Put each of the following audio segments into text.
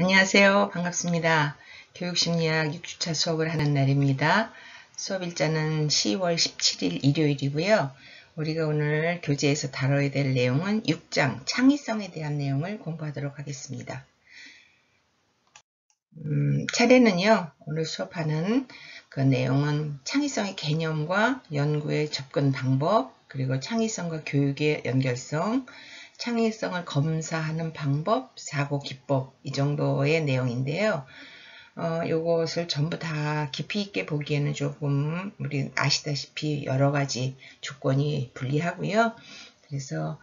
안녕하세요. 반갑습니다. 교육심리학 6주차 수업을 하는 날입니다. 수업 일자는 10월 17일 일요일이고요. 우리가 오늘 교재에서 다뤄야 될 내용은 6장 창의성에 대한 내용을 공부하도록 하겠습니다. 차례는요. 오늘 수업하는 그 내용은 창의성의 개념과 연구의 접근 방법, 그리고 창의성과 교육의 연결성, 창의성을 검사하는 방법, 사고 기법 이 정도의 내용인데요. 요것을 전부 다 깊이 있게 보기에는 조금 우리 아시다시피 여러 가지 조건이 불리하고요. 그래서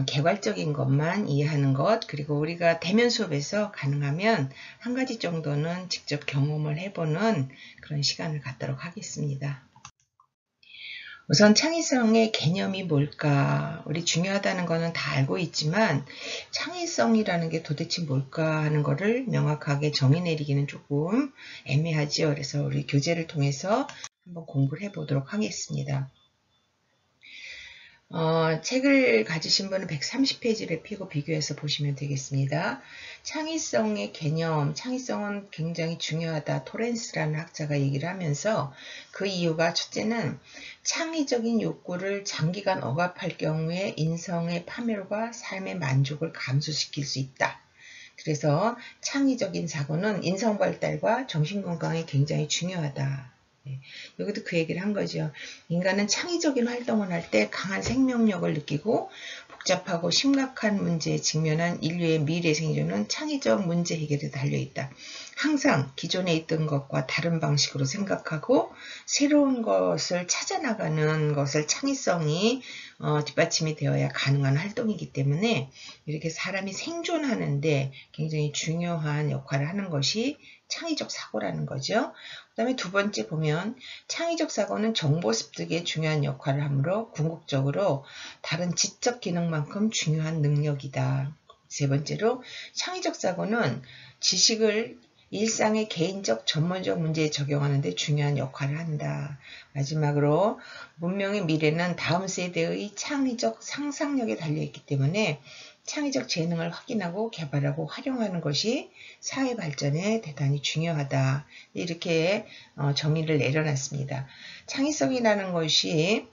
개괄적인 것만 이해하는 것, 그리고 우리가 대면 수업에서 가능하면 한 가지 정도는 직접 경험을 해보는 그런 시간을 갖도록 하겠습니다. 우선 창의성의 개념이 뭘까? 우리 중요하다는 거는 다 알고 있지만 창의성이라는 게 도대체 뭘까 하는 거를 명확하게 정의 내리기는 조금 애매하죠. 그래서 우리 교재를 통해서 한번 공부를 해보도록 하겠습니다. 책을 가지신 분은 130페이지를 펴고 비교해서 보시면 되겠습니다. 창의성의 개념, 창의성은 굉장히 중요하다. 토렌스라는 학자가 얘기를 하면서 그 이유가 첫째는 창의적인 욕구를 장기간 억압할 경우에 인성의 파멸과 삶의 만족을 감소시킬 수 있다. 그래서 창의적인 사고는 인성 발달과 정신 건강에 굉장히 중요하다. 여기도 그 얘기를 한 거죠. 인간은 창의적인 활동을 할 때 강한 생명력을 느끼고 복잡하고 심각한 문제에 직면한 인류의 미래 생존은 창의적 문제 해결에 달려있다. 항상 기존에 있던 것과 다른 방식으로 생각하고 새로운 것을 찾아나가는 것을 창의성이 뒷받침이 되어야 가능한 활동이기 때문에 이렇게 사람이 생존하는데 굉장히 중요한 역할을 하는 것이 창의적 사고라는 거죠. 그 다음에 두 번째 보면 창의적 사고는 정보 습득에 중요한 역할을 하므로 궁극적으로 다른 지적 기능만큼 중요한 능력이다. 세 번째로 창의적 사고는 지식을 일상의 개인적 전문적 문제에 적용하는 데 중요한 역할을 한다. 마지막으로 문명의 미래는 다음 세대의 창의적 상상력에 달려있기 때문에 창의적 재능을 확인하고 개발하고 활용하는 것이 사회 발전에 대단히 중요하다. 이렇게 정의를 내려놨습니다. 창의성이라는 것이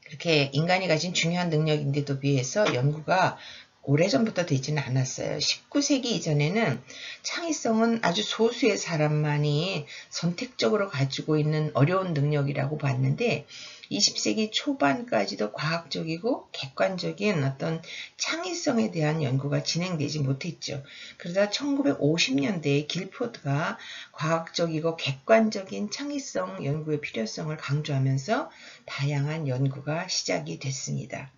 그렇게 인간이 가진 중요한 능력인데도 비해서 연구가 오래전부터 되지는 않았어요. 19세기 이전에는 창의성은 아주 소수의 사람만이 선택적으로 가지고 있는 어려운 능력이라고 봤는데 20세기 초반까지도 과학적이고 객관적인 어떤 창의성에 대한 연구가 진행되지 못했죠. 그러다 1950년대에 길포드가 과학적이고 객관적인 창의성 연구의 필요성을 강조하면서 다양한 연구가 시작이 됐습니다.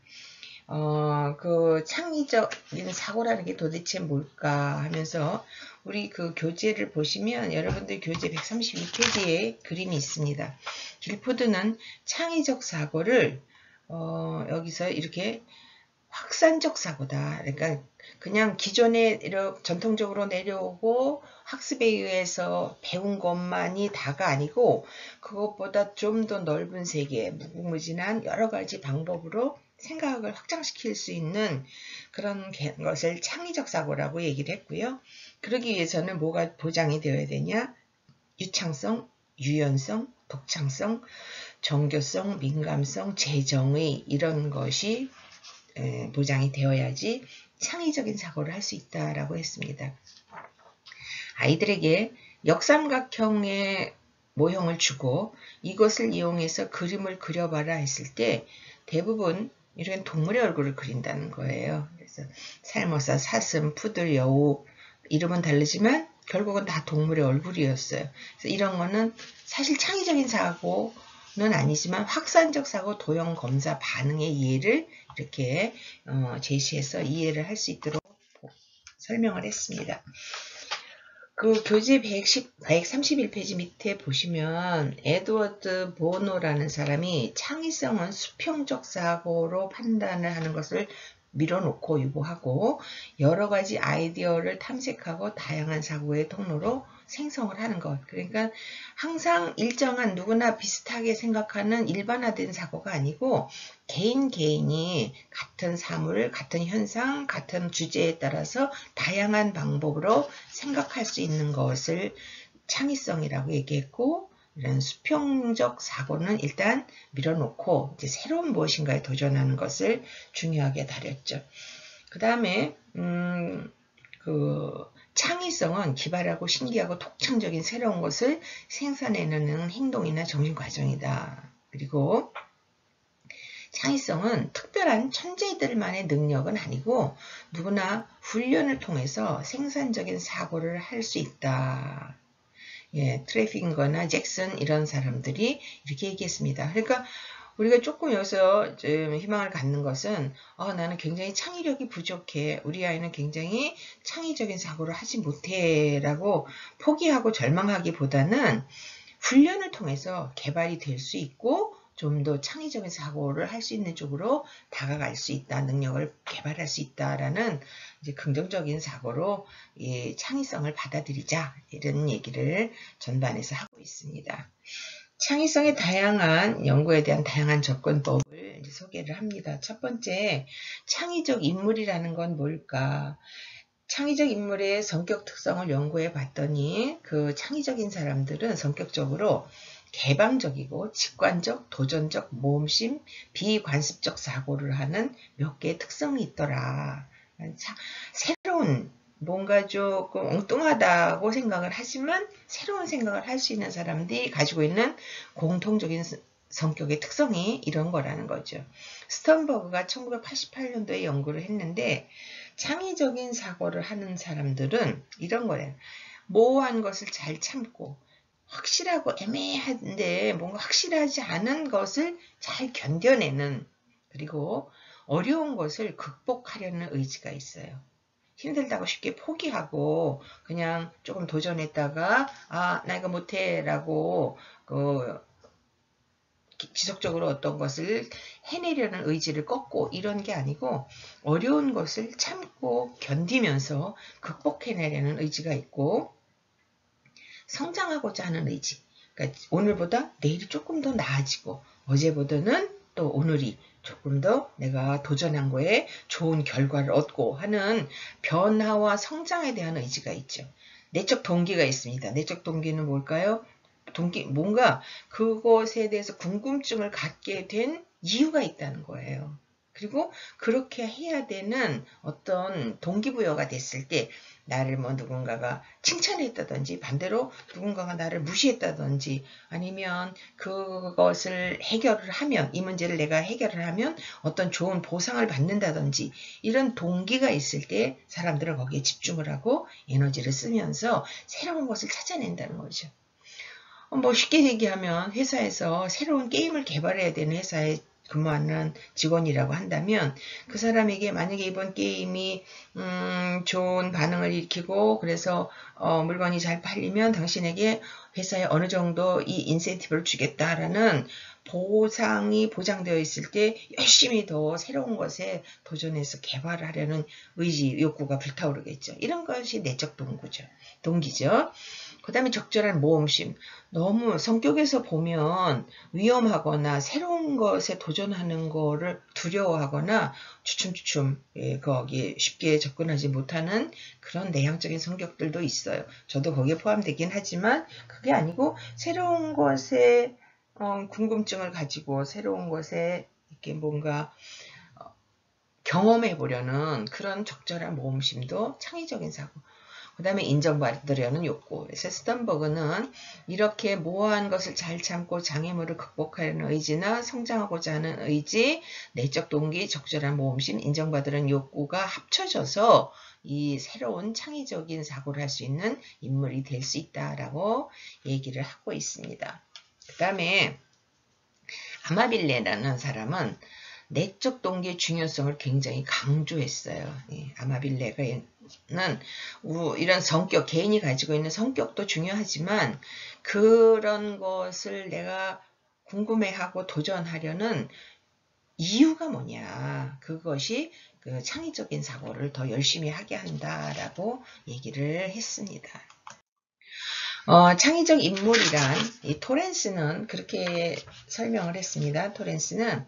그 창의적인 사고라는 게 도대체 뭘까 하면서 우리 그 교재를 보시면 여러분들 교재 132페이지에 그림이 있습니다. 길포드는 창의적 사고를 여기서 이렇게 확산적 사고다. 그러니까 그냥 기존에 전통적으로 내려오고 학습에 의해서 배운 것만이 다가 아니고 그것보다 좀 더 넓은 세계, 무궁무진한 여러 가지 방법으로 생각을 확장시킬 수 있는 그런 것을 창의적 사고라고 얘기를 했고요. 그러기 위해서는 뭐가 보장이 되어야 되냐? 유창성, 유연성, 독창성, 정교성, 민감성, 재정의 이런 것이 보장이 되어야지 창의적인 사고를 할 수 있다라고 했습니다. 아이들에게 역삼각형의 모형을 주고 이것을 이용해서 그림을 그려봐라 했을 때 대부분 이런 동물의 얼굴을 그린다는 거예요. 그래서 살모사, 사슴, 푸들, 여우 이름은 다르지만 결국은 다 동물의 얼굴이었어요. 그래서 이런 거는 사실 창의적인 사고는 아니지만 확산적 사고, 도형 검사 반응의 이해를 이렇게 제시해서 이해를 할 수 있도록 설명을 했습니다. 그 교재 131페이지 밑에 보시면 에드워드 보노라는 사람이 창의성은 수평적 사고로 판단을 하는 것을 밀어놓고 유보하고 여러 가지 아이디어를 탐색하고 다양한 사고의 통로로 생성을 하는 것. 그러니까 항상 일정한 누구나 비슷하게 생각하는 일반화된 사고가 아니고 개인이 같은 사물, 같은 현상, 같은 주제에 따라서 다양한 방법으로 생각할 수 있는 것을 창의성이라고 얘기했고, 이런 수평적 사고는 일단 밀어놓고 이제 새로운 무엇인가에 도전하는 것을 중요하게 다뤘죠. 그 다음에 창의성은 기발하고 신기하고 독창적인 새로운 것을 생산해내는 행동이나 정신 과정이다. 그리고 창의성은 특별한 천재들만의 능력은 아니고 누구나 훈련을 통해서 생산적인 사고를 할 수 있다. 예, 트래핑거나 잭슨 이런 사람들이 이렇게 얘기했습니다. 그러니까 우리가 조금 여기서 좀 희망을 갖는 것은 나는 굉장히 창의력이 부족해. 우리 아이는 굉장히 창의적인 사고를 하지 못해 라고 포기하고 절망하기보다는 훈련을 통해서 개발이 될 수 있고 좀 더 창의적인 사고를 할 수 있는 쪽으로 다가갈 수 있다. 능력을 개발할 수 있다라는 이제 긍정적인 사고로 이 창의성을 받아들이자 이런 얘기를 전반에서 하고 있습니다. 창의성의 다양한 연구에 대한 다양한 접근법을 이제 소개를 합니다. 첫 번째, 창의적 인물이라는 건 뭘까? 창의적 인물의 성격 특성을 연구해 봤더니 그 창의적인 사람들은 성격적으로 개방적이고 직관적, 도전적, 모험심, 비관습적 사고를 하는 몇 개의 특성이 있더라. 새로운 뭔가 조금 엉뚱하다고 생각을 하지만 새로운 생각을 할 수 있는 사람들이 가지고 있는 공통적인 성격의 특성이 이런 거라는 거죠. 스턴버그가 1988년도에 연구를 했는데 창의적인 사고를 하는 사람들은 이런 거예요. 모호한 것을 잘 참고 확실하고 애매한데 뭔가 확실하지 않은 것을 잘 견뎌내는, 그리고 어려운 것을 극복하려는 의지가 있어요. 힘들다고 쉽게 포기하고 그냥 조금 도전했다가 나 이거 못해 라고 지속적으로 어떤 것을 해내려는 의지를 꺾고 이런 게 아니고 어려운 것을 참고 견디면서 극복해내려는 의지가 있고 성장하고자 하는 의지. 그러니까 오늘보다 내일이 조금 더 나아지고 어제보다는 또 오늘이 조금 더 내가 도전한 거에 좋은 결과를 얻고 하는 변화와 성장에 대한 의지가 있죠. 내적 동기가 있습니다. 내적 동기는 뭘까요? 뭔가 그것에 대해서 궁금증을 갖게 된 이유가 있다는 거예요. 그리고 그렇게 해야 되는 어떤 동기부여가 됐을 때 나를 누군가가 칭찬했다든지 반대로 누군가가 나를 무시했다든지 아니면 그것을 해결을 하면 이 문제를 내가 해결을 하면 어떤 좋은 보상을 받는다든지 이런 동기가 있을 때 사람들은 거기에 집중을 하고 에너지를 쓰면서 새로운 것을 찾아낸다는 거죠. 쉽게 얘기하면 회사에서 새로운 게임을 개발해야 되는 회사에 근무하는 직원이라고 한다면 그 사람에게 만약에 이번 게임이 좋은 반응을 일으키고 그래서 물건이 잘 팔리면 당신에게 회사에 어느 정도 이 인센티브를 주겠다라는 보상이 보장되어 있을 때 열심히 더 새로운 것에 도전해서 개발을 하려는 의지, 욕구가 불타오르겠죠. 이런 것이 내적 동기죠. 그 다음에 적절한 모험심. 너무 성격에서 보면 위험하거나 새로운 것에 도전하는 거를 두려워하거나 주춤주춤 거기에 쉽게 접근하지 못하는 그런 내향적인 성격들도 있어요. 저도 거기에 포함되긴 하지만 그게 아니고 새로운 것에 궁금증을 가지고 새로운 것에 이렇게 뭔가 경험해 보려는 그런 적절한 모험심도 창의적인 사고. 그 다음에 인정받으려는 욕구. 그래서 스턴버그는 이렇게 모호한 것을 잘 참고 장애물을 극복하려는 의지나 성장하고자 하는 의지, 내적 동기, 적절한 모험심, 인정받으려는 욕구가 합쳐져서 이 새로운 창의적인 사고를 할 수 있는 인물이 될 수 있다라고 얘기를 하고 있습니다. 그 다음에 아마빌레라는 사람은 내적 동기의 중요성을 굉장히 강조했어요. 아마빌레는 이런 성격, 개인이 가지고 있는 성격도 중요하지만 그런 것을 내가 궁금해하고 도전하려는 이유가 뭐냐. 그것이 그 창의적인 사고를 더 열심히 하게 한다라고 얘기를 했습니다. 창의적 인물이란 이 토렌스는 그렇게 설명을 했습니다. 토렌스는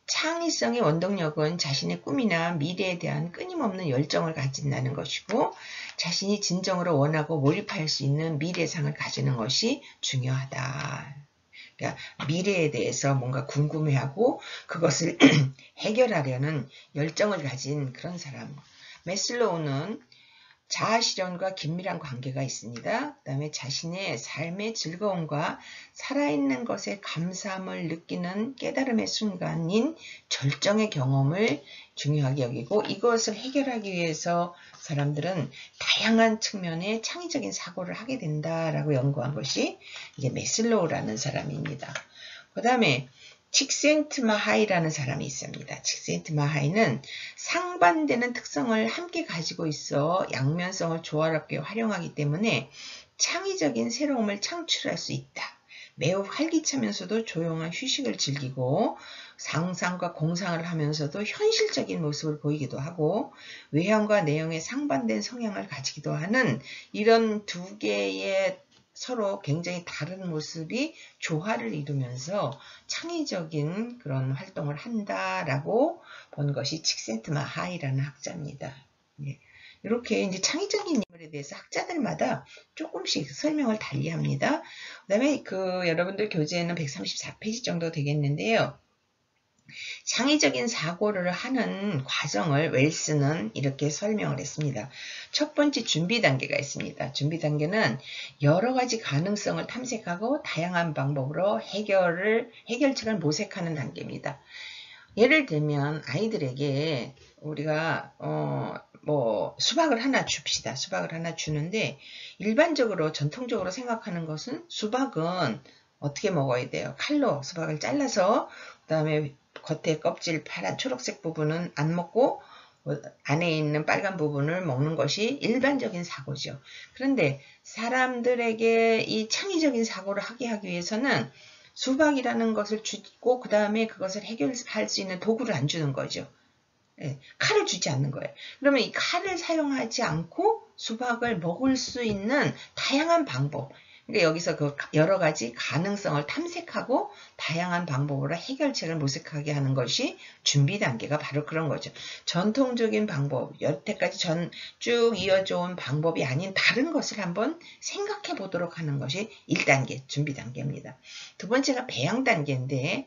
창의성의 원동력은 자신의 꿈이나 미래에 대한 끊임없는 열정을 가진다는 것이고 자신이 진정으로 원하고 몰입할 수 있는 미래상을 가지는 것이 중요하다. 그러니까 미래에 대해서 뭔가 궁금해하고 그것을 해결하려는 열정을 가진 그런 사람. 매슬로우는 자아실현과 긴밀한 관계가 있습니다. 그 다음에 자신의 삶의 즐거움과 살아있는 것에 감사함을 느끼는 깨달음의 순간인 절정의 경험을 중요하게 여기고 이것을 해결하기 위해서 사람들은 다양한 측면의 창의적인 사고를 하게 된다라고 연구한 것이 이게 매슬로우라는 사람입니다. 그 다음에 칙센트마하이라는 사람이 있습니다. 칙센트마하이는 상반되는 특성을 함께 가지고 있어 양면성을 조화롭게 활용하기 때문에 창의적인 새로움을 창출할 수 있다. 매우 활기차면서도 조용한 휴식을 즐기고 상상과 공상을 하면서도 현실적인 모습을 보이기도 하고 외형과 내용의 상반된 성향을 가지기도 하는 이런 두 개의 서로 굉장히 다른 모습이 조화를 이루면서 창의적인 그런 활동을 한다라고 본 것이 칙센트마하이라는 학자입니다. 예. 이렇게 이제 창의적인 인물에 대해서 학자들마다 조금씩 설명을 달리합니다. 그다음에 여러분들 교재에는 134페이지 정도 되겠는데요. 창의적인 사고를 하는 과정을 웰스는 이렇게 설명을 했습니다. 첫 번째 준비 단계가 있습니다. 준비 단계는 여러 가지 가능성을 탐색하고 다양한 방법으로 해결책을 모색하는 단계입니다. 예를 들면 아이들에게 우리가 수박을 하나 줍시다. 수박을 하나 주는데 일반적으로 전통적으로 생각하는 것은 수박은 어떻게 먹어야 돼요? 칼로 수박을 잘라서 그 다음에 겉에 껍질 파란 초록색 부분은 안 먹고 안에 있는 빨간 부분을 먹는 것이 일반적인 사고죠. 그런데 사람들에게 이 창의적인 사고를 하게 하기 위해서는 수박이라는 것을 주고 그 다음에 그것을 해결할 수 있는 도구를 안 주는 거죠. 예, 칼을 주지 않는 거예요. 그러면 이 칼을 사용하지 않고 수박을 먹을 수 있는 다양한 방법, 그러니까 여기서 그 여러 가지 가능성을 탐색하고 다양한 방법으로 해결책을 모색하게 하는 것이 준비 단계가 바로 그런 거죠. 전통적인 방법, 여태까지 쭉 이어져 온 방법이 아닌 다른 것을 한번 생각해 보도록 하는 것이 1단계 준비 단계입니다. 두 번째가 배양 단계인데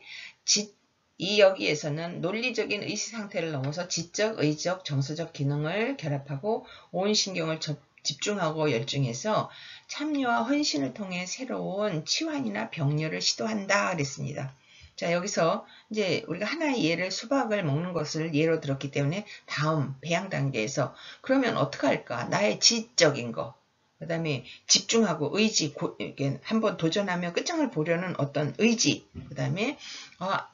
여기에서는 논리적인 의식 상태를 넘어서 지적, 의적, 정서적 기능을 결합하고 온 신경을 집중하고 열중해서 참여와 헌신을 통해 새로운 치환이나 병렬을 시도한다 그랬습니다. 자, 여기서 이제 우리가 하나의 예를 수박을 먹는 것을 예로 들었기 때문에 다음 배양 단계에서 그러면 어떻게 할까? 나의 지적인 거, 그 다음에 집중하고 의지, 이렇게 한번 도전하며 끝장을 보려는 어떤 의지, 그 다음에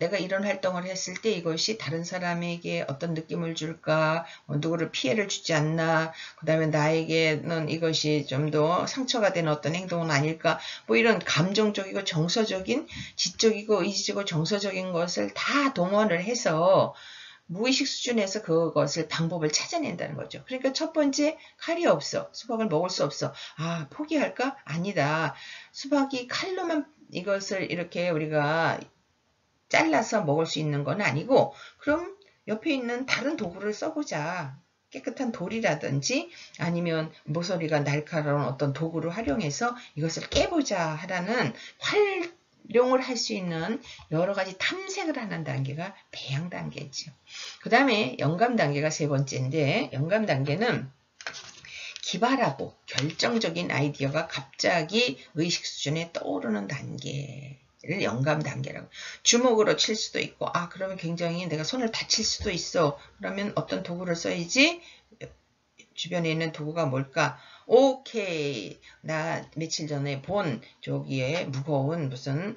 내가 이런 활동을 했을 때 이것이 다른 사람에게 어떤 느낌을 줄까, 누구를 피해를 주지 않나, 그 다음에 나에게는 이것이 좀 더 상처가 되는 어떤 행동은 아닐까, 뭐 이런 감정적이고 정서적인, 지적이고 의지적이고 정서적인 것을 다 동원을 해서 무의식 수준에서 그것을 방법을 찾아낸다는 거죠. 그러니까 첫 번째, 칼이 없어. 수박을 먹을 수 없어. 포기할까? 아니다. 수박이 칼로만 이것을 이렇게 우리가 잘라서 먹을 수 있는 건 아니고 그럼 옆에 있는 다른 도구를 써보자. 깨끗한 돌이라든지 아니면 모서리가 날카로운 어떤 도구를 활용해서 이것을 깨보자 하라는 활용을 할 수 있는 여러 가지 탐색을 하는 단계가 배양 단계죠. 그 다음에 영감 단계가 세 번째인데 영감 단계는 기발하고 결정적인 아이디어가 갑자기 의식 수준에 떠오르는 단계를 영감 단계라고. 주먹으로 칠 수도 있고 그러면 굉장히 내가 손을 다칠 수도 있어. 그러면 어떤 도구를 써야지? 주변에 있는 도구가 뭘까? 오케이. 나 며칠 전에 본 저기에 무거운 무슨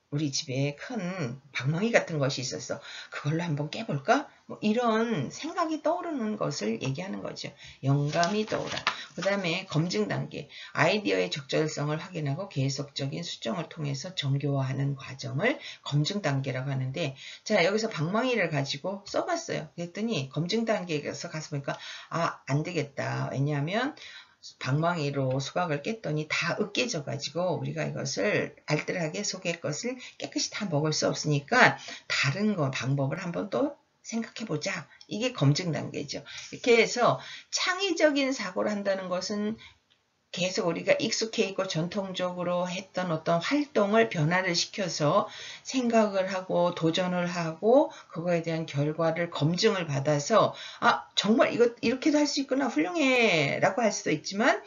우리 집에 큰 방망이 같은 것이 있었어. 그걸로 한번 깨볼까? 뭐 이런 생각이 떠오르는 것을 얘기하는 거죠. 영감이 떠오라. 그 다음에 검증 단계. 아이디어의 적절성을 확인하고 계속적인 수정을 통해서 정교화하는 과정을 검증 단계라고 하는데, 자, 여기서 방망이를 가지고 써봤어요. 그랬더니 검증 단계에서 가서 보니까 안 되겠다. 왜냐하면 방망이로 수박을 깼더니 다 으깨져 가지고 우리가 이것을 알뜰하게 속의 것을 깨끗이 다 먹을 수 없으니까 다른 방법을 한번 또 생각해보자. 이게 검증 단계죠. 이렇게 해서 창의적인 사고를 한다는 것은 계속 우리가 익숙해 있고 전통적으로 했던 어떤 활동을 변화를 시켜서 생각을 하고 도전을 하고 그거에 대한 결과를 검증을 받아서 정말 이거 이렇게도 할 수 있구나, 훌륭해 라고 할 수도 있지만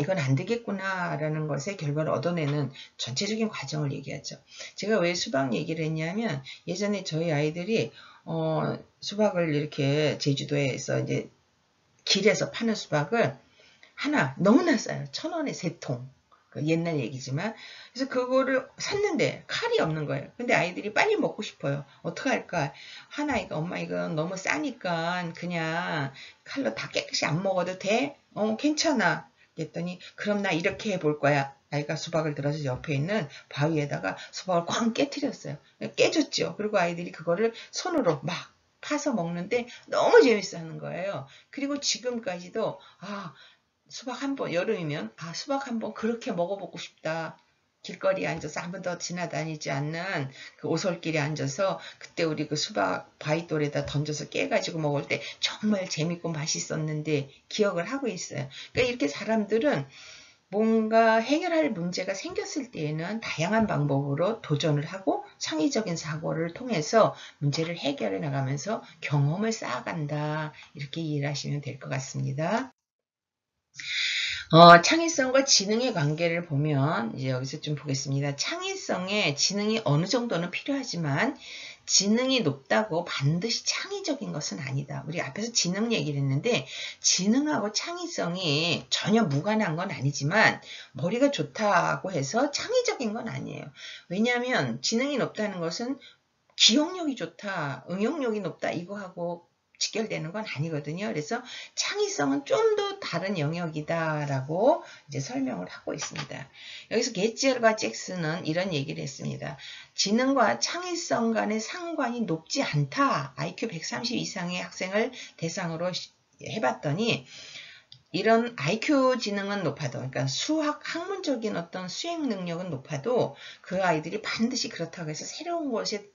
이건 안 되겠구나 라는 것의 결과를 얻어내는 전체적인 과정을 얘기하죠. 제가 왜 수박 얘기를 했냐면, 예전에 저희 아이들이 수박을 이렇게 제주도에서 이제 길에서 파는 수박을 하나 너무나 싸요. 1,000원에 3통. 옛날 얘기지만. 그래서 그거를 샀는데 칼이 없는 거예요. 근데 아이들이 빨리 먹고 싶어요. 어떡할까? 하나 이거 엄마 이거 너무 싸니까 그냥 칼로 다 깨끗이 안 먹어도 돼? 괜찮아. 그랬더니 그럼 나 이렇게 해볼 거야. 아이가 수박을 들어서 옆에 있는 바위에다가 수박을 꽝 깨트렸어요. 깨졌죠. 그리고 아이들이 그거를 손으로 막 파서 먹는데 너무 재밌어 하는 거예요. 그리고 지금까지도 수박 한 번, 여름이면 수박 한 번 그렇게 먹어보고 싶다. 길거리에 앉아서 한 번 더 지나다니지 않는 그 오솔길에 앉아서 그때 우리 그 수박 바위돌에다 던져서 깨가지고 먹을 때 정말 재밌고 맛있었는데 기억을 하고 있어요. 그러니까 이렇게 사람들은 뭔가 해결할 문제가 생겼을 때에는 다양한 방법으로 도전을 하고 창의적인 사고를 통해서 문제를 해결해 나가면서 경험을 쌓아간다. 이렇게 이해를 하시면 될 것 같습니다. 창의성과 지능의 관계를 보면 이제 여기서 좀 보겠습니다. 창의성에 지능이 어느 정도는 필요하지만 지능이 높다고 반드시 창의적인 것은 아니다. 우리 앞에서 지능 얘기를 했는데 지능하고 창의성이 전혀 무관한 건 아니지만 머리가 좋다고 해서 창의적인 건 아니에요. 왜냐하면 지능이 높다는 것은 기억력이 좋다, 응용력이 높다 이거하고 직결되는 건 아니거든요. 그래서 창의성은 좀 더 다른 영역이다라고 이제 설명을 하고 있습니다. 여기서 게츠웰과 잭슨은 이런 얘기를 했습니다. 지능과 창의성 간의 상관이 높지 않다. IQ 130 이상의 학생을 대상으로 해봤더니 이런 IQ 지능은 높아도, 그러니까 수학, 학문적인 어떤 수행 능력은 높아도 그 아이들이 반드시 그렇다고 해서 새로운 것에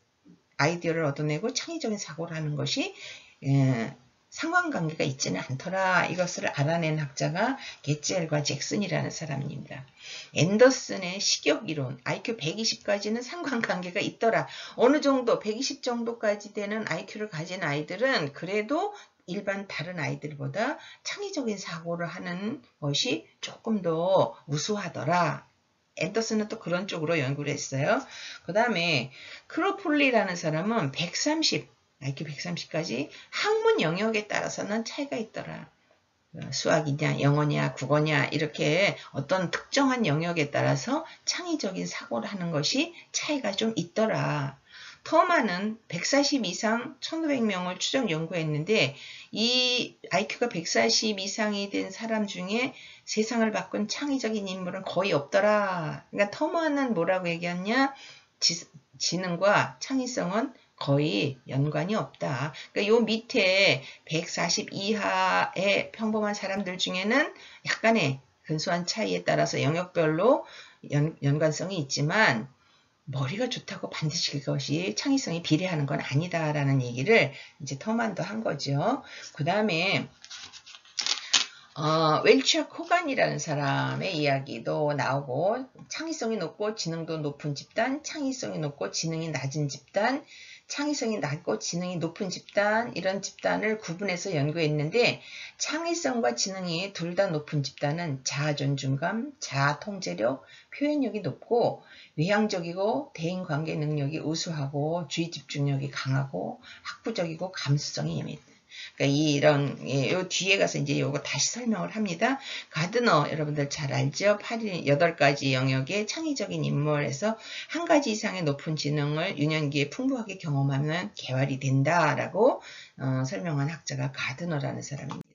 아이디어를 얻어내고 창의적인 사고를 하는 것이 상관관계가 있지는 않더라. 이것을 알아낸 학자가 게츠웰과 잭슨이라는 사람입니다. 앤더슨의 식욕이론, IQ 120까지는 상관관계가 있더라. 어느 정도 120 정도까지 되는 IQ를 가진 아이들은 그래도 일반 다른 아이들보다 창의적인 사고를 하는 것이 조금 더 우수하더라. 앤더슨은 또 그런 쪽으로 연구를 했어요. 그 다음에 크로폴리라는 사람은 130, IQ 130까지 학문 영역에 따라서는 차이가 있더라. 수학이냐, 영어냐, 국어냐 이렇게 어떤 특정한 영역에 따라서 창의적인 사고를 하는 것이 차이가 좀 있더라. 터만은 140 이상 1500명을 추적 연구했는데 이 IQ가 140 이상이 된 사람 중에 세상을 바꾼 창의적인 인물은 거의 없더라. 그러니까 터만은 뭐라고 얘기했냐? 지능과 창의성은 거의 연관이 없다. 그러니까 요 밑에 140 이하의 평범한 사람들 중에는 약간의 근소한 차이에 따라서 영역별로 연관성이 있지만 머리가 좋다고 반드시 그것이 창의성이 비례하는 건 아니다라는 얘기를 이제 터만도 한 거죠. 그 다음에 웰치와 코간이라는 사람의 이야기도 나오고 창의성이 높고 지능도 높은 집단, 창의성이 높고 지능이 낮은 집단, 창의성이 낮고 지능이 높은 집단 이런 집단을 구분해서 연구했는데 창의성과 지능이 둘 다 높은 집단은 자아 존중감, 자아 통제력, 표현력이 높고 외향적이고 대인관계 능력이 우수하고 주의 집중력이 강하고 학구적이고 감수성이 예민해. 그러니까 요 뒤에 가서 이제 요거 다시 설명을 합니다. 가드너 여러분들 잘 알죠? 8가지 영역의 창의적인 인물에서 한 가지 이상의 높은 지능을 유년기에 풍부하게 경험하면 개발이 된다라고 설명한 학자가 가드너라는 사람입니다.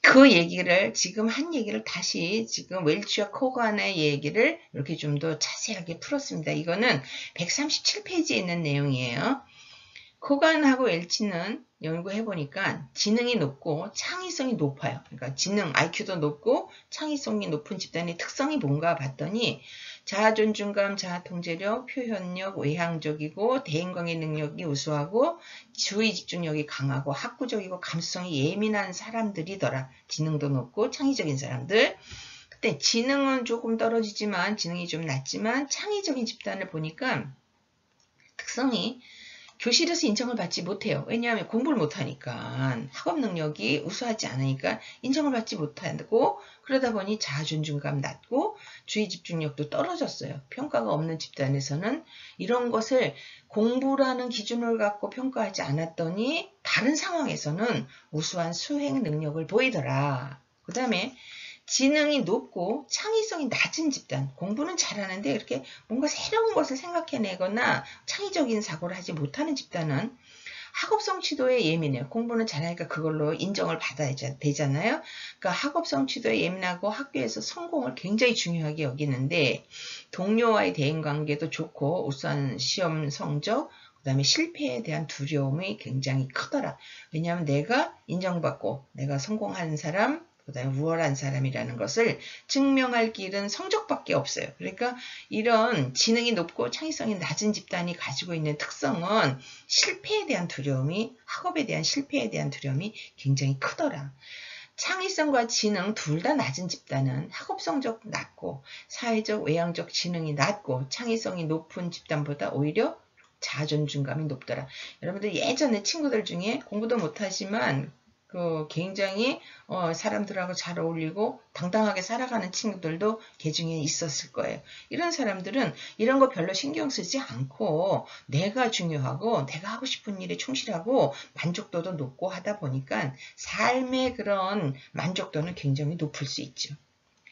그 얘기를 지금 한 얘기를 다시 지금 웰치와 코간의 얘기를 이렇게 좀 더 자세하게 풀었습니다. 이거는 137페이지에 있는 내용이에요. 코간하고 웰치는 연구해보니까 지능이 높고 창의성이 높아요. 그러니까 지능, IQ도 높고 창의성이 높은 집단의 특성이 뭔가 봤더니 자아존중감, 자아통제력, 표현력, 외향적이고 대인관계 능력이 우수하고 주의 집중력이 강하고 학구적이고 감수성이 예민한 사람들이더라. 지능도 높고 창의적인 사람들. 근데 지능은 조금 떨어지지만 지능이 좀 낮지만 창의적인 집단을 보니까 특성이 교실에서 인정을 받지 못해요. 왜냐하면 공부를 못하니까 학업 능력이 우수하지 않으니까 인정을 받지 못하고 그러다 보니 자아존중감 낮고 주의 집중력도 떨어졌어요. 평가가 없는 집단에서는 이런 것을 공부라는 기준을 갖고 평가하지 않았더니 다른 상황에서는 우수한 수행 능력을 보이더라. 그 다음에 지능이 높고 창의성이 낮은 집단, 공부는 잘하는데 이렇게 뭔가 새로운 것을 생각해내거나 창의적인 사고를 하지 못하는 집단은 학업성 취도에 예민해요. 공부는 잘하니까 그걸로 인정을 받아야 되잖아요. 그러니까 학업성 취도에 예민하고 학교에서 성공을 굉장히 중요하게 여기는데 동료와의 대인관계도 좋고 우수한 시험 성적, 그 다음에 실패에 대한 두려움이 굉장히 크더라. 왜냐하면 내가 인정받고 내가 성공하는 사람, 그 다음에 우월한 사람이라는 것을 증명할 길은 성적밖에 없어요. 그러니까 이런 지능이 높고 창의성이 낮은 집단이 가지고 있는 특성은 실패에 대한 두려움이, 학업에 대한 실패에 대한 두려움이 굉장히 크더라. 창의성과 지능 둘 다 낮은 집단은 학업 성적 낮고 사회적 외향적 지능이 낮고 창의성이 높은 집단보다 오히려 자존감이 높더라. 여러분들 예전에 친구들 중에 공부도 못하지만 굉장히 사람들하고 잘 어울리고 당당하게 살아가는 친구들도 개중에 있었을 거예요. 이런 사람들은 이런 거 별로 신경 쓰지 않고 내가 중요하고 내가 하고 싶은 일에 충실하고 만족도도 높고 하다 보니까 삶의 그런 만족도는 굉장히 높을 수 있죠.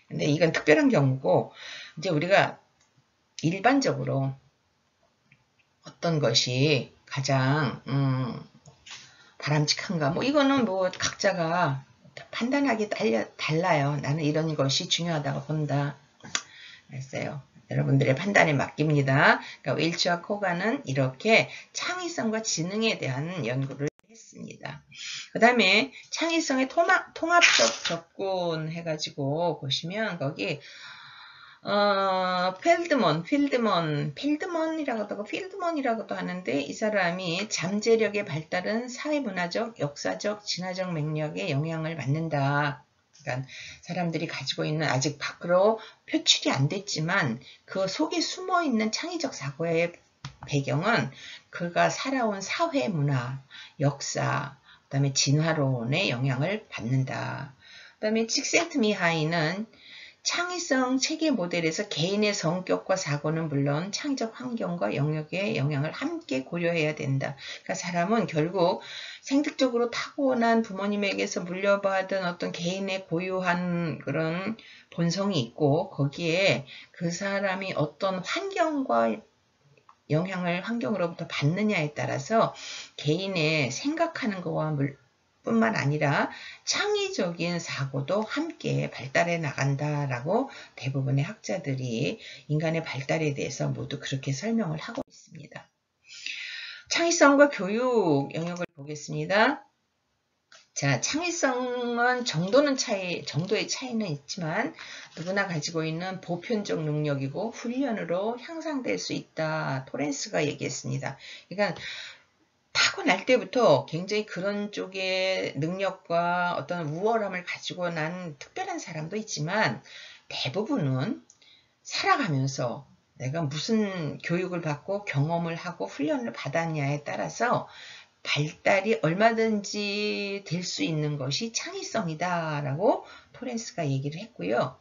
근데 이건 특별한 경우고 이제 우리가 일반적으로 어떤 것이 가장 바람직한가? 뭐 이거는 뭐 각자가 판단하기 달라요. 나는 이런 것이 중요하다고 본다. 알았어요. 여러분들의 판단에 맡깁니다. 그러니까 웰치와 코간은 이렇게 창의성과 지능에 대한 연구를 했습니다. 그 다음에 창의성의 통합적 접근 해가지고 보시면 거기 필드먼이라고도 하는데 이 사람이 잠재력의 발달은 사회문화적, 역사적, 진화적 맥락에 영향을 받는다. 그러니까 사람들이 가지고 있는 아직 밖으로 표출이 안 됐지만 그 속에 숨어있는 창의적 사고의 배경은 그가 살아온 사회문화, 역사, 그 다음에 진화론의 영향을 받는다. 그 다음에 칙센트미하이는 창의성 체계 모델에서 개인의 성격과 사고는 물론 창의적 환경과 영역의 영향을 함께 고려해야 된다. 그러니까 사람은 결국 생득적으로 타고난 부모님에게서 물려받은 어떤 개인의 고유한 그런 본성이 있고 거기에 그 사람이 어떤 환경과 환경으로부터 받느냐에 따라서 개인의 생각하는 것과 뿐만 아니라 창의적인 사고도 함께 발달해 나간다라고 대부분의 학자들이 인간의 발달에 대해서 모두 그렇게 설명을 하고 있습니다. 창의성과 교육 영역을 보겠습니다. 자, 창의성은 정도의 차이는 있지만 누구나 가지고 있는 보편적 능력이고 훈련으로 향상될 수 있다. 토렌스가 얘기했습니다. 그러니까 타고날 때부터 굉장히 그런 쪽의 능력과 어떤 우월함을 가지고 난 특별한 사람도 있지만 대부분은 살아가면서 내가 무슨 교육을 받고 경험을 하고 훈련을 받았냐에 따라서 발달이 얼마든지 될 수 있는 것이 창의성이다라고 토렌스가 얘기를 했고요.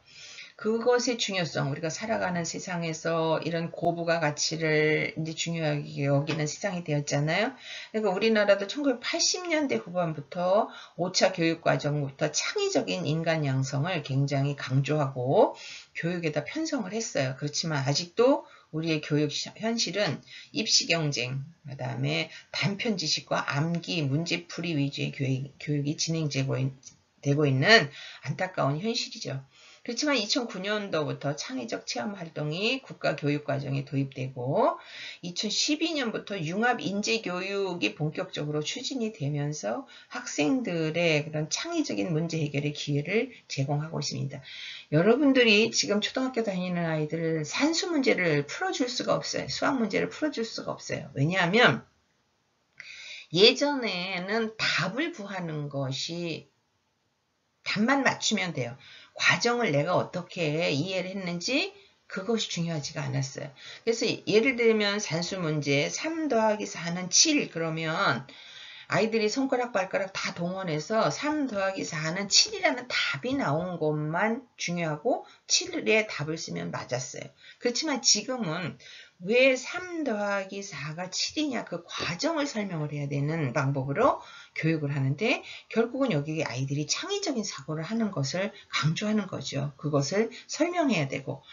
그것의 중요성, 우리가 살아가는 세상에서 이런 고부가 가치를 이제 중요하게 여기는 세상이 되었잖아요. 그러니까 우리나라도 1980년대 후반부터 5차 교육과정부터 창의적인 인간 양성을 굉장히 강조하고 교육에다 편성을 했어요. 그렇지만 아직도 우리의 교육 현실은 입시 경쟁, 그 다음에 단편 지식과 암기, 문제풀이 위주의 교육이 진행되고 있는 안타까운 현실이죠. 그렇지만 2009년도부터 창의적 체험 활동이 국가교육과정에 도입되고 2012년부터 융합인재교육이 본격적으로 추진이 되면서 학생들의 그런 창의적인 문제 해결의 기회를 제공하고 있습니다. 여러분들이 지금 초등학교 다니는 아이들 산수 문제를 풀어줄 수가 없어요. 수학 문제를 풀어줄 수가 없어요. 왜냐하면 예전에는 답을 구하는 것이 답만 맞추면 돼요. 과정을 내가 어떻게 이해를 했는지 그것이 중요하지가 않았어요. 그래서 예를 들면 산수 문제 3 더하기 4는 7 그러면 아이들이 손가락 발가락 다 동원해서 3 더하기 4는 7이라는 답이 나온 것만 중요하고 7의 답을 쓰면 맞았어요. 그렇지만 지금은 왜 3 더하기 4가 7이냐 그 과정을 설명을 해야 되는 방법으로 교육을 하는데 결국은 여기 아이들이 창의적인 사고를 하는 것을 강조하는 거죠. 그것을 설명해야 되고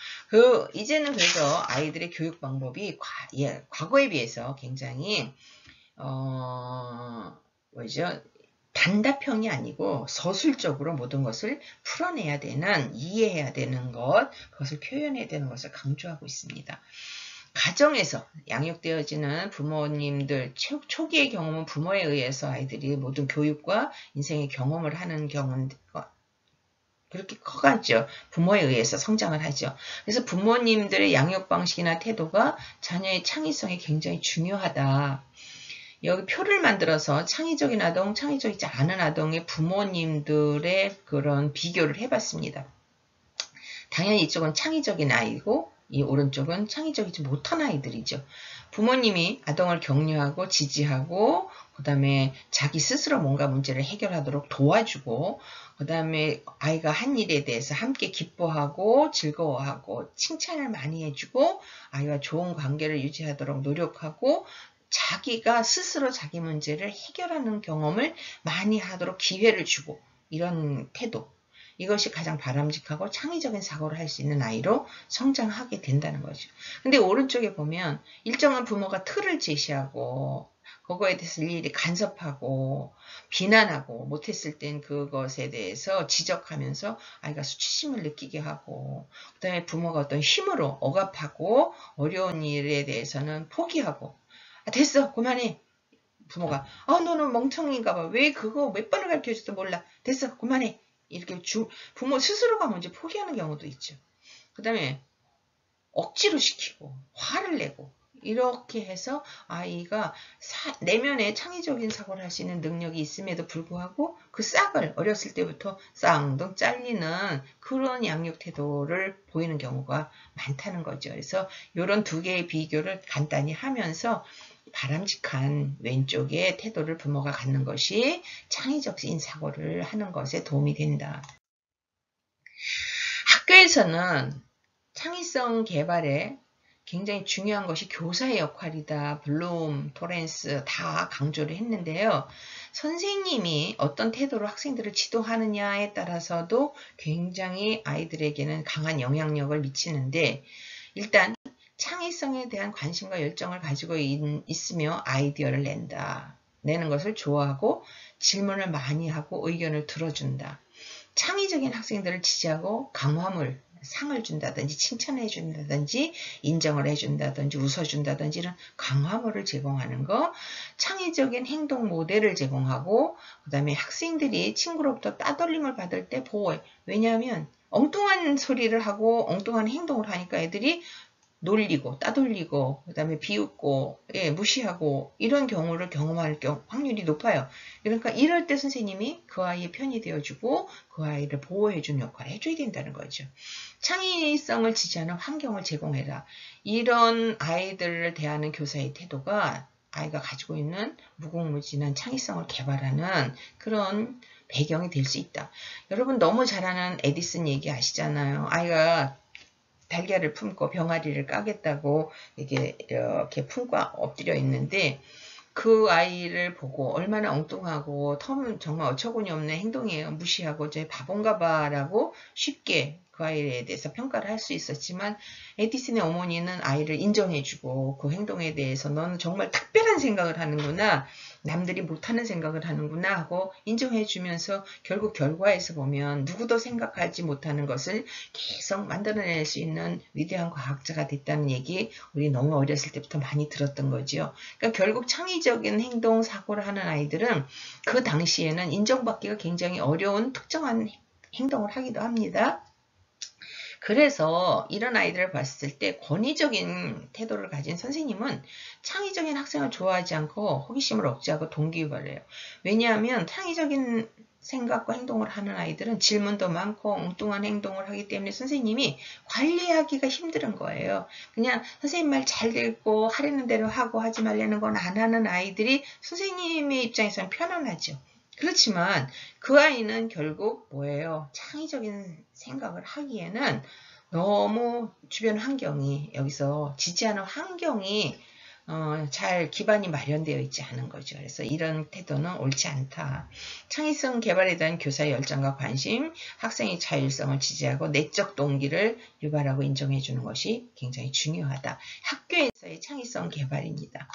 이제는 그래서 아이들의 교육 방법이 과거에 비해서 굉장히 뭐죠? 단답형이 아니고 서술적으로 모든 것을 풀어내야 되는, 이해해야 되는 것, 그것을 표현해야 되는 것을 강조하고 있습니다. 가정에서 양육되어지는 부모님들 초기의 경험은 부모에 의해서 아이들이 모든 교육과 인생의 경험을 하는 경우는 그렇게 커가죠. 부모에 의해서 성장을 하죠. 그래서 부모님들의 양육 방식이나 태도가 자녀의 창의성에 굉장히 중요하다. 여기 표를 만들어서 창의적인 아동, 창의적이지 않은 아동의 부모님들의 그런 비교를 해봤습니다. 당연히 이쪽은 창의적인 아이고 이 오른쪽은 창의적이지 못한 아이들이죠. 부모님이 아동을 격려하고 지지하고 그 다음에 자기 스스로 뭔가 문제를 해결하도록 도와주고 그 다음에 아이가 한 일에 대해서 함께 기뻐하고 즐거워하고 칭찬을 많이 해주고 아이와 좋은 관계를 유지하도록 노력하고 자기가 스스로 자기 문제를 해결하는 경험을 많이 하도록 기회를 주고 이런 태도 이것이 가장 바람직하고 창의적인 사고를 할 수 있는 아이로 성장하게 된다는 거죠. 근데 오른쪽에 보면 일정한 부모가 틀을 제시하고 그거에 대해서 일일이 간섭하고 비난하고 못했을 땐 그것에 대해서 지적하면서 아이가 수치심을 느끼게 하고 그 다음에 부모가 어떤 힘으로 억압하고 어려운 일에 대해서는 포기하고 됐어 그만해 부모가 너는 멍청인가 봐 왜 그거 몇 번을 가르쳐줘도 몰라 됐어 그만해 이렇게 부모 스스로가 먼저 포기하는 경우도 있죠. 그 다음에 억지로 시키고 화를 내고 이렇게 해서 아이가 내면에 창의적인 사고를 할 수 있는 능력이 있음에도 불구하고 그 싹을 어렸을 때부터 쌍둥 잘리는 그런 양육 태도를 보이는 경우가 많다는 거죠. 그래서 이런 두 개의 비교를 간단히 하면서 바람직한 왼쪽의 태도를 부모가 갖는 것이 창의적인 사고를 하는 것에 도움이 된다. 학교에서는 창의성 개발에 굉장히 중요한 것이 교사의 역할이다. 블룸, 토렌스 다 강조를 했는데요. 선생님이 어떤 태도로 학생들을 지도하느냐에 따라서도 굉장히 아이들에게는 강한 영향력을 미치는데 일단 창의성에 대한 관심과 열정을 가지고 있으며 아이디어를 내는 것을 좋아하고 질문을 많이 하고 의견을 들어준다. 창의적인 학생들을 지지하고 강화물, 상을 준다든지 칭찬을 해준다든지 인정을 해준다든지 웃어준다든지 이런 강화물을 제공하는 거, 창의적인 행동 모델을 제공하고 그 다음에 학생들이 친구로부터 따돌림을 받을 때 보호해. 왜냐하면 엉뚱한 소리를 하고 엉뚱한 행동을 하니까 애들이 놀리고 따돌리고 그 다음에 비웃고 무시하고 이런 경우를 경험할 확률이 높아요. 그러니까 이럴 때 선생님이 그 아이의 편이 되어주고 그 아이를 보호해주는 역할을 해줘야 된다는 거죠. 창의성을 지지하는 환경을 제공해라. 이런 아이들을 대하는 교사의 태도가 아이가 가지고 있는 무궁무진한 창의성을 개발하는 그런 배경이 될 수 있다. 여러분 너무 잘 아는 에디슨 얘기 아시잖아요. 아이가 달걀을 품고 병아리를 까겠다고 이렇게 품고 엎드려 있는데 그 아이를 보고 얼마나 엉뚱하고 정말 어처구니 없는 행동이에요. 무시하고 저 바본가 봐라고 쉽게 그 아이에 대해서 평가를 할 수 있었지만 에디슨의 어머니는 아이를 인정해주고 그 행동에 대해서 너는 정말 특별한 생각을 하는구나. 남들이 못하는 생각을 하는구나 하고 인정해주면서 결국 결과에서 보면 누구도 생각하지 못하는 것을 계속 만들어낼 수 있는 위대한 과학자가 됐다는 얘기 우리 너무 어렸을 때부터 많이 들었던 거죠. 그러니까 결국 창의적인 행동, 사고를 하는 아이들은 그 당시에는 인정받기가 굉장히 어려운 특정한 행동을 하기도 합니다. 그래서 이런 아이들을 봤을 때 권위적인 태도를 가진 선생님은 창의적인 학생을 좋아하지 않고 호기심을 억제하고 동기유발을 해요. 왜냐하면 창의적인 생각과 행동을 하는 아이들은 질문도 많고 엉뚱한 행동을 하기 때문에 선생님이 관리하기가 힘든 거예요. 그냥 선생님 말 잘 듣고 하려는 대로 하고 하지 말라는 건 안 하는 아이들이 선생님의 입장에서는 편안하죠. 그렇지만 그 아이는 결국 뭐예요? 창의적인 생각을 하기에는 너무 주변 환경이 여기서 지지하는 환경이 잘 기반이 마련되어 있지 않은 거죠. 그래서 이런 태도는 옳지 않다. 창의성 개발에 대한 교사의 열정과 관심, 학생의 자율성을 지지하고 내적 동기를 유발하고 인정해 주는 것이 굉장히 중요하다. 학교에서의 창의성 개발입니다.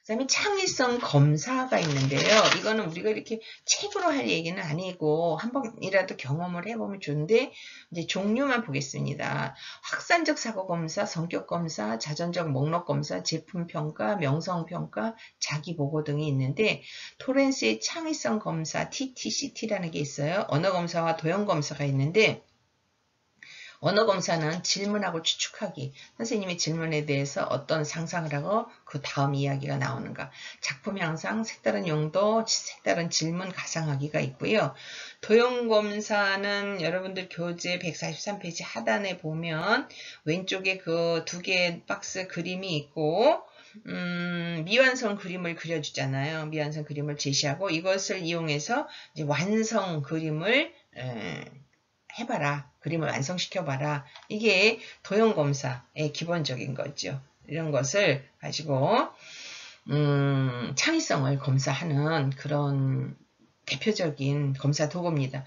그 다음에 창의성 검사가 있는데요. 이거는 우리가 이렇게 책으로 할 얘기는 아니고 한 번이라도 경험을 해보면 좋은데 이제 종류만 보겠습니다. 확산적 사고검사, 성격검사, 자전적 목록검사, 제품평가, 명성평가, 자기보고 등이 있는데 토렌스의 창의성 검사 TTCT라는 게 있어요. 언어검사와 도형검사가 있는데 언어검사는 질문하고 추측하기, 선생님의 질문에 대해서 어떤 상상을 하고 그 다음 이야기가 나오는가, 작품 향상, 색다른 용도, 색다른 질문 가상하기가 있고요. 도형검사는 여러분들 교재 143페이지 하단에 보면 왼쪽에 그 두 개의 박스 그림이 있고 미완성 그림을 그려주잖아요. 미완성 그림을 제시하고 이것을 이용해서 이제 완성 그림을 해봐라. 그림을 완성시켜봐라. 이게 도형검사의 기본적인 거죠. 이런 것을 가지고 창의성을 검사하는 그런 대표적인 검사 도구입니다.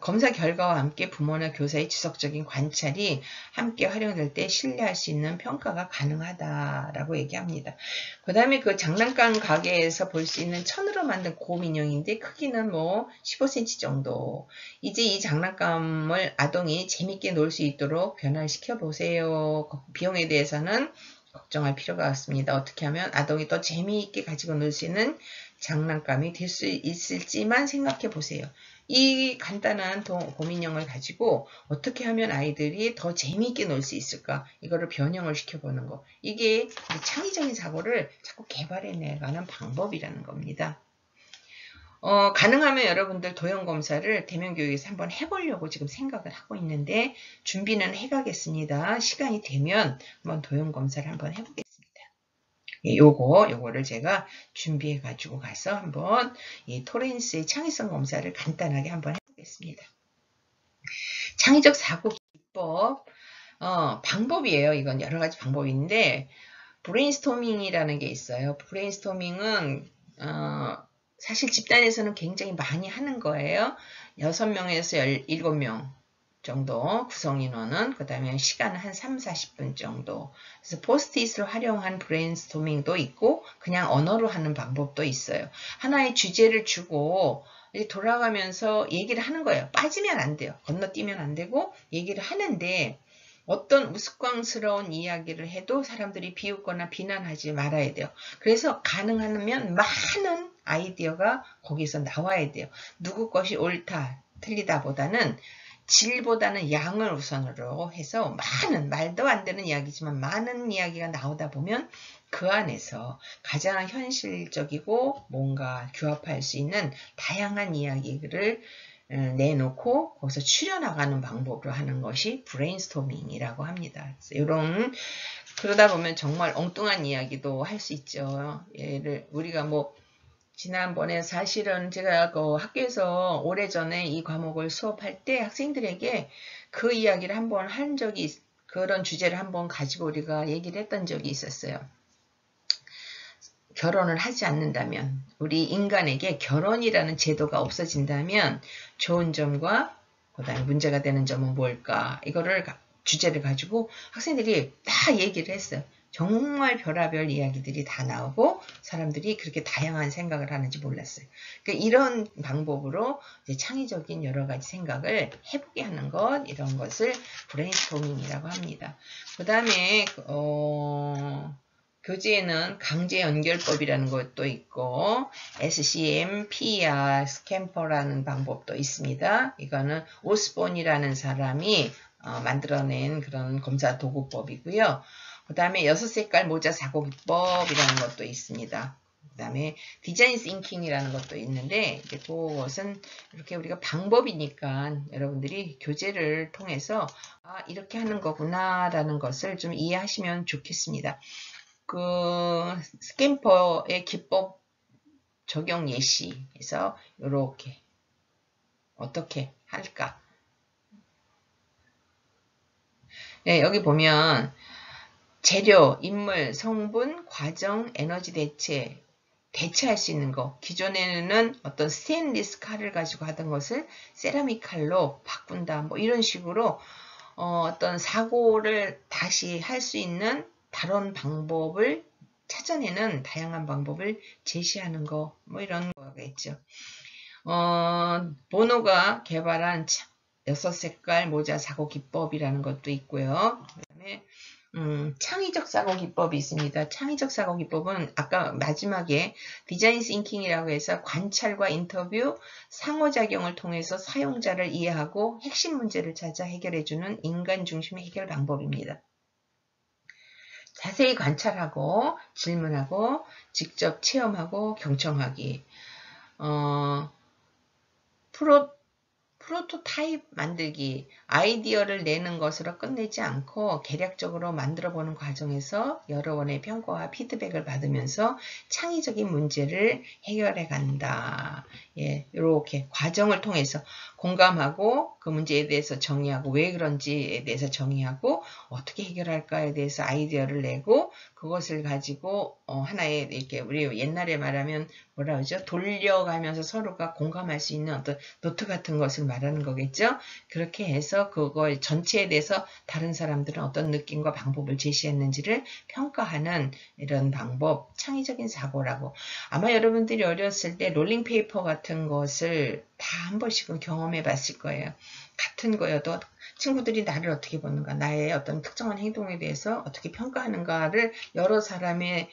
검사 결과와 함께 부모나 교사의 지속적인 관찰이 함께 활용될 때 신뢰할 수 있는 평가가 가능하다라고 얘기합니다. 그 다음에 그 장난감 가게에서 볼 수 있는 천으로 만든 곰 인형인데 크기는 뭐 15cm 정도. 이제 이 장난감을 아동이 재밌게 놀 수 있도록 변화시켜 보세요. 비용에 대해서는 걱정할 필요가 없습니다. 어떻게 하면 아동이 더 재미있게 가지고 놀 수 있는 장난감이 될 수 있을지만 생각해 보세요. 이 간단한 곰인형을 가지고 어떻게 하면 아이들이 더 재미있게 놀 수 있을까? 이거를 변형을 시켜보는 거. 이게 창의적인 사고를 자꾸 개발해내가는 방법이라는 겁니다. 가능하면 여러분들 도형검사를 대면교육에서 한번 해보려고 지금 생각을 하고 있는데 준비는 해가겠습니다. 시간이 되면 한번 도형검사를 한번 해보겠습니다. 요거를 제가 준비해 가지고 가서 한번 이 토렌스의 창의성 검사를 간단하게 한번 해보겠습니다. 창의적 사고 기법, 방법이에요. 이건 여러 가지 방법인데 브레인스토밍이라는 게 있어요. 브레인스토밍은 사실 집단에서는 굉장히 많이 하는 거예요. 6명에서 17명 정도 구성인원은, 그 다음에 시간은 한 3, 40분 정도. 그래서 포스트잇을 활용한 브레인스토밍도 있고 그냥 언어로 하는 방법도 있어요. 하나의 주제를 주고 돌아가면서 얘기를 하는 거예요. 빠지면 안 돼요. 건너뛰면 안 되고 얘기를 하는데 어떤 우스꽝스러운 이야기를 해도 사람들이 비웃거나 비난하지 말아야 돼요. 그래서 가능하면 많은 아이디어가 거기서 나와야 돼요. 누구 것이 옳다, 틀리다 보다는 질보다는 양을 우선으로 해서 많은, 말도 안 되는 이야기지만 많은 이야기가 나오다 보면 그 안에서 가장 현실적이고 뭔가 규합할 수 있는 다양한 이야기를 내놓고 거기서 추려나가는 방법으로 하는 것이 브레인스토밍이라고 합니다. 그러다 보면 정말 엉뚱한 이야기도 할 수 있죠. 우리가 지난번에 사실은 제가 그 학교에서 오래전에 이 과목을 수업할 때 학생들에게 그 이야기를 한번 한 적이, 그런 주제를 한번 가지고 우리가 얘기를 했던 적이 있었어요. 결혼을 하지 않는다면, 우리 인간에게 결혼이라는 제도가 없어진다면 좋은 점과 그 다음에 문제가 되는 점은 뭘까? 이거를 주제를 가지고 학생들이 다 얘기를 했어요. 정말 별의별 이야기들이 다 나오고 사람들이 그렇게 다양한 생각을 하는지 몰랐어요. 그러니까 이런 방법으로 이제 창의적인 여러 가지 생각을 해보게 하는 것, 이런 것을 브레인스토밍이라고 합니다. 그 다음에 교재에는 강제 연결법이라는 것도 있고 SCM, PER, 스캠퍼라는 방법도 있습니다. 이거는 오스본이라는 사람이 만들어낸 그런 검사 도구법이고요. 그 다음에 6색깔 모자 사고 기법이라는 것도 있습니다. 그 다음에 디자인 싱킹이라는 것도 있는데 이제 그것은 이렇게 우리가 방법이니까 여러분들이 교재를 통해서 이렇게 하는 거구나 라는 것을 좀 이해하시면 좋겠습니다. 그 스캠퍼의 기법 적용 예시에서 이렇게 어떻게 할까? 네, 여기 보면 재료, 인물, 성분, 과정, 에너지 대체할 수 있는 거. 기존에는 어떤 스테인리스 칼을 가지고 하던 것을 세라믹 칼로 바꾼다. 뭐 이런 식으로 어떤 사고를 다시 할 수 있는 다른 방법을 찾아내는 다양한 방법을 제시하는 거. 뭐 이런 거겠죠. 보노가 개발한 6색깔 모자 사고 기법이라는 것도 있고요. 그 다음에 창의적 사고 기법이 있습니다. 창의적 사고 기법은 아까 마지막에 디자인 싱킹이라고 해서 관찰과 인터뷰, 상호작용을 통해서 사용자를 이해하고 핵심 문제를 찾아 해결해주는 인간 중심의 해결 방법입니다. 자세히 관찰하고 질문하고 직접 체험하고 경청하기. 프로토타입 만들기, 아이디어를 내는 것으로 끝내지 않고 계략적으로 만들어보는 과정에서 여러 번의 평가와 피드백을 받으면서 창의적인 문제를 해결해 간다. 예, 이렇게 과정을 통해서 공감하고 그 문제에 대해서 정의하고 왜 그런지에 대해서 정의하고 어떻게 해결할까에 대해서 아이디어를 내고 그것을 가지고 하나의 이렇게 우리 옛날에 말하면 뭐라 그러죠? 돌려가면서 서로가 공감할 수 있는 어떤 노트 같은 것을 말하는 거겠죠? 그렇게 해서 그걸 전체에 대해서 다른 사람들은 어떤 느낌과 방법을 제시했는지를 평가하는 이런 방법, 창의적인 사고라고. 아마 여러분들이 어렸을 때 롤링페이퍼 같은 것을 다 한 번씩은 경험해 봤을 거예요. 같은 거여도 친구들이 나를 어떻게 보는가, 나의 어떤 특정한 행동에 대해서 어떻게 평가하는가를 여러 사람의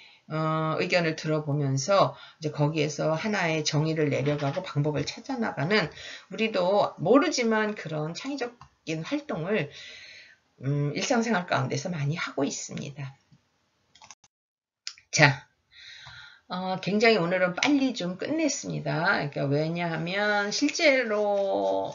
의견을 들어보면서 이제 거기에서 하나의 정의를 내려가고 방법을 찾아나가는 우리도 모르지만 그런 창의적인 활동을 일상생활 가운데서 많이 하고 있습니다. 자, 굉장히 오늘은 빨리 좀 끝냈습니다. 그러니까 왜냐하면 실제로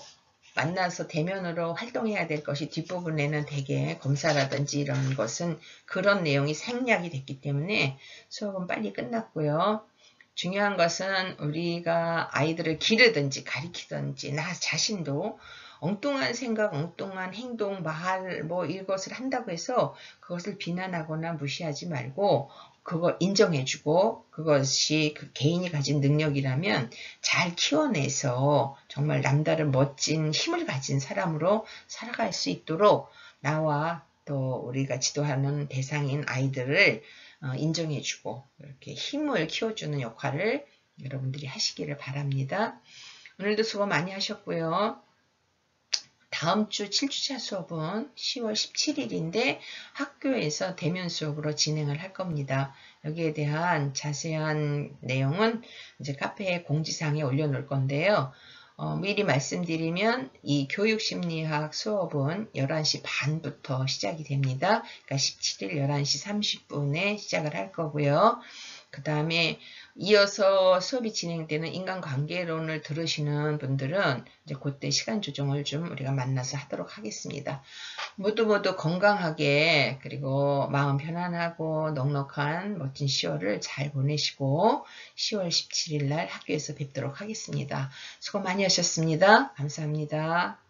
만나서 대면으로 활동해야 될 것이 뒷부분에는 대개 검사라든지 이런 것은 그런 내용이 생략이 됐기 때문에 수업은 빨리 끝났고요. 중요한 것은 우리가 아이들을 기르든지 가리키든지 나 자신도 엉뚱한 생각, 엉뚱한 행동, 말 뭐 이것을 한다고 해서 그것을 비난하거나 무시하지 말고 그거 인정해주고 그것이 그 개인이 가진 능력이라면 잘 키워내서 정말 남다른 멋진 힘을 가진 사람으로 살아갈 수 있도록 나와 또 우리가 지도하는 대상인 아이들을 인정해주고 이렇게 힘을 키워주는 역할을 여러분들이 하시기를 바랍니다. 오늘도 수고 많이 하셨고요. 다음 주 7주차 수업은 10월 17일인데 학교에서 대면 수업으로 진행을 할 겁니다. 여기에 대한 자세한 내용은 이제 카페에 공지사항에 올려놓을 건데요. 미리 말씀드리면 이 교육심리학 수업은 11시 반부터 시작이 됩니다. 그러니까 17일 11시 30분에 시작을 할 거고요. 그 다음에 이어서 수업이 진행되는 인간관계론을 들으시는 분들은 이제 그때 시간 조정을 좀 우리가 만나서 하도록 하겠습니다. 모두 건강하게 그리고 마음 편안하고 넉넉한 멋진 10월을 잘 보내시고 10월 17일 날 학교에서 뵙도록 하겠습니다. 수고 많이 하셨습니다. 감사합니다.